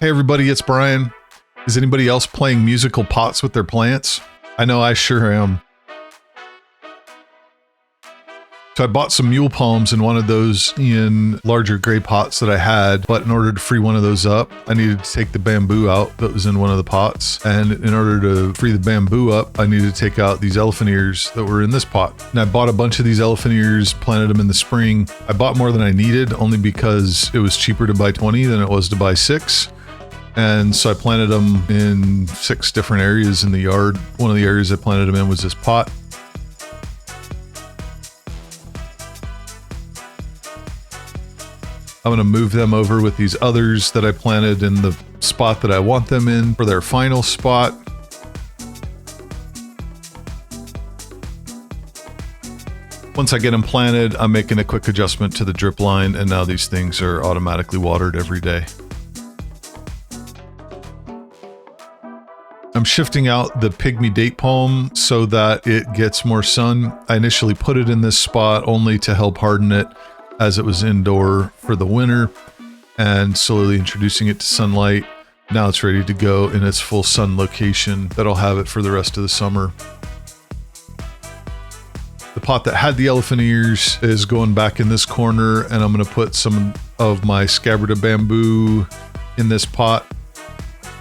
Hey everybody, it's Brian. Is anybody else playing musical pots with their plants? I know I sure am. So I bought some mule palms and wanted those in larger gray pots that I had, but in order to free one of those up, I needed to take the bamboo out that was in one of the pots. And in order to free the bamboo up, I needed to take out these elephant ears that were in this pot. And I bought a bunch of these elephant ears, planted them in the spring. I bought more than I needed, only because it was cheaper to buy 20 than it was to buy 6. And so I planted them in 6 different areas in the yard. One of the areas I planted them in was this pot. I'm going to move them over with these others that I planted in the spot that I want them in for their final spot. Once I get them planted, I'm making a quick adjustment to the drip line, and now these things are automatically watered every day. I'm shifting out the pygmy date palm so that it gets more sun. I initially put it in this spot only to help harden it as it was indoor for the winter, and slowly introducing it to sunlight. Now it's ready to go in its full sun location. That'll have it for the rest of the summer. The pot that had the elephant ears is going back in this corner, and I'm going to put some of my scabrida bamboo in this pot.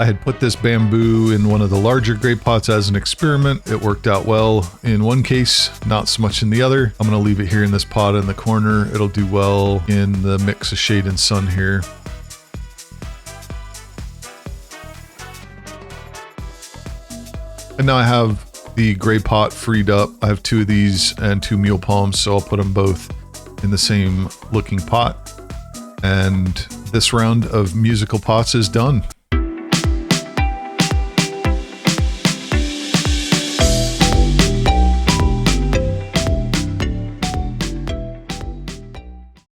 I had put this bamboo in one of the larger gray pots as an experiment. It worked out well in one case, not so much in the other. I'm going to leave it here in this pot in the corner. It'll do well in the mix of shade and sun here. And now I have the gray pot freed up. I have 2 of these and 2 mule palms, so I'll put them both in the same looking pot. And this round of musical pots is done.